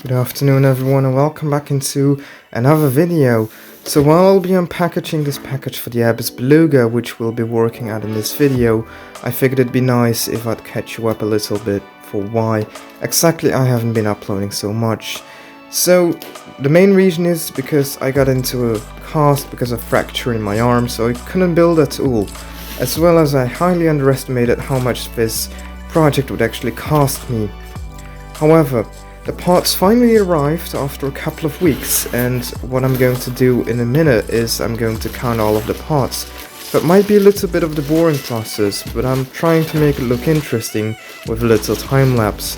Good afternoon everyone and welcome back into another video. So while I'll be unpackaging this package for the Abyss Beluga, which we'll be working at in this video, I figured it'd be nice if I'd catch you up a little bit for why exactly I haven't been uploading so much. So the main reason is because I got into a cast because of fracture in my arm, so I couldn't build at all, as well as I highly underestimated how much this project would actually cost me. However, the parts finally arrived after a couple of weeks, and what I'm going to do in a minute is I'm going to count all of the parts. That might be a little bit of the boring process, but I'm trying to make it look interesting with a little time lapse.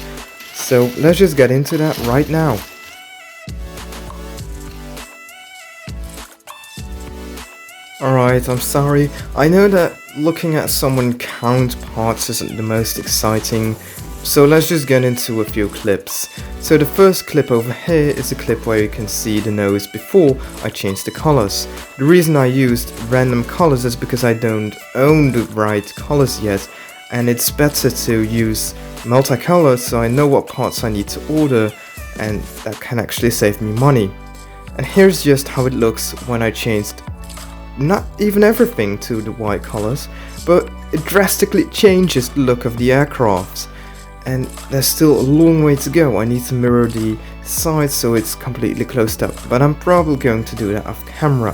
So let's just get into that right now. Alright, I'm sorry. I know that looking at someone count parts isn't the most exciting, so let's just get into a few clips. So the first clip over here is a clip where you can see the nose before I changed the colors. The reason I used random colors is because I don't own the right colors yet, and it's better to use multicolor so I know what parts I need to order, and that can actually save me money. And here's just how it looks when I changed not even everything to the white colors, but it drastically changes the look of the aircraft. And there's still a long way to go. I need to mirror the sides so it's completely closed up, but I'm probably going to do that off camera.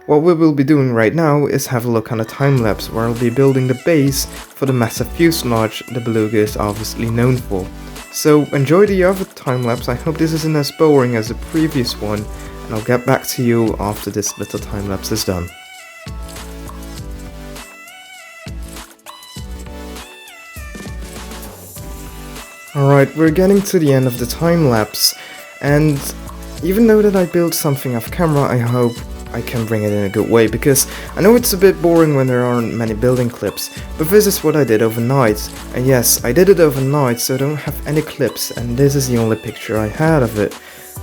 What we will be doing right now is have a look on a time lapse where I'll be building the base for the massive fuselage the Beluga is obviously known for. So enjoy the other time lapse. I hope this isn't as boring as the previous one, and I'll get back to you after this little time lapse is done. Alright, we're getting to the end of the time lapse, and even though that I built something off camera, I hope I can bring it in a good way, because I know it's a bit boring when there aren't many building clips, but this is what I did overnight. And yes, I did it overnight, so I don't have any clips, and this is the only picture I had of it.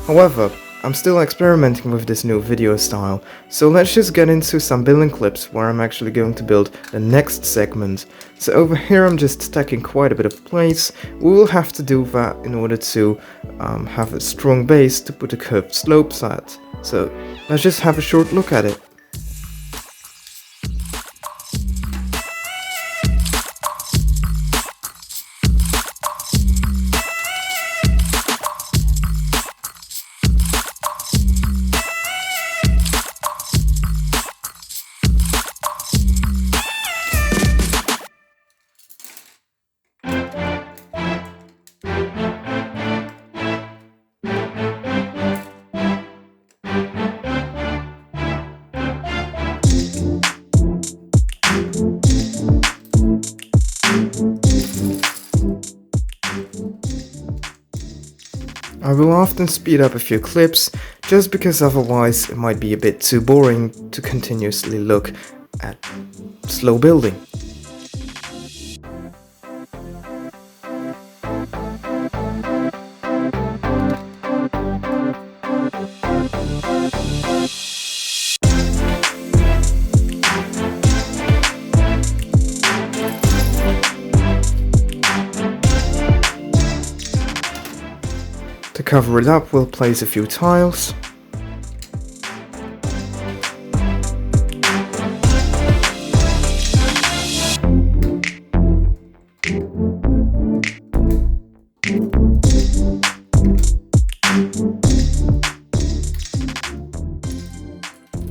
However, I'm still experimenting with this new video style, so let's just get into some building clips where I'm actually going to build the next segment. So over here I'm just stacking quite a bit of plates. We will have to do that in order to have a strong base to put the curved slopes at. So let's just have a short look at it. I will often speed up a few clips, just because otherwise it might be a bit too boring to continuously look at slow building. To cover it up, we'll place a few tiles.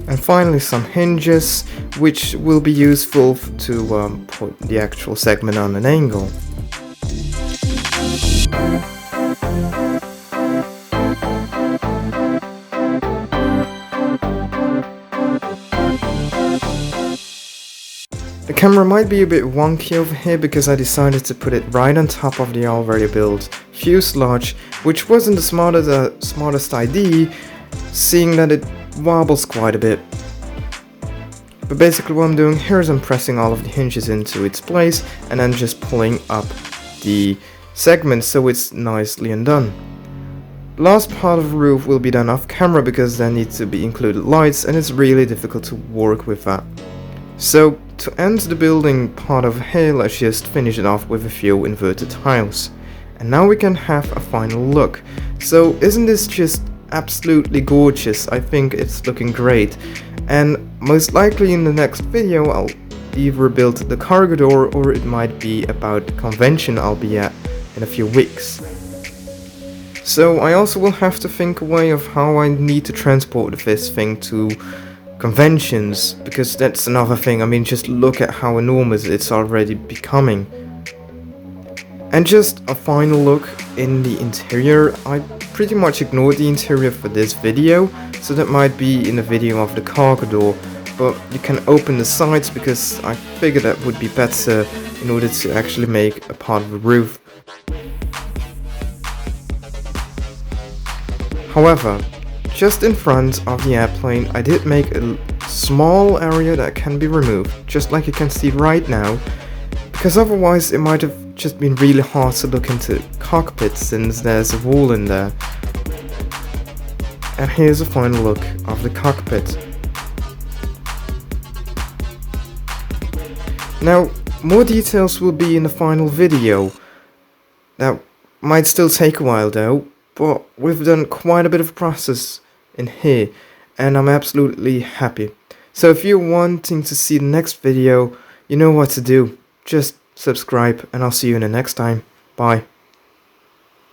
And finally some hinges, which will be useful to put the actual segment on an angle. The camera might be a bit wonky over here because I decided to put it right on top of the already built fuselage, which wasn't the smartest idea, seeing that it wobbles quite a bit. But basically what I'm doing here is I'm pressing all of the hinges into its place and then just pulling up the segment so it's nicely undone. The last part of the roof will be done off camera because there need to be included lights, and it's really difficult to work with that. So to end the building part over here, let's just finish it off with a few inverted tiles. And now we can have a final look. So isn't this just absolutely gorgeous? I think it's looking great, and most likely in the next video I'll either build the cargo door, or it might be about the convention I'll be at in a few weeks. So I also will have to think a way of how I need to transport this thing to conventions, because that's another thing. I mean, just look at how enormous it's already becoming. And just a final look in the interior. I pretty much ignored the interior for this video, so that might be in the video of the cargo door, but you can open the sides because I figured that would be better in order to actually make a part of the roof. However, just in front of the airplane I did make a small area that can be removed, just like you can see right now, because otherwise it might have just been really hard to look into the cockpit since there's a wall in there. And here's a final look of the cockpit. Now, more details will be in the final video. That might still take a while though, but we've done quite a bit of process in here, and I'm absolutely happy. So if you're wanting to see the next video, you know what to do. Just subscribe, and I'll see you in the next time. Bye.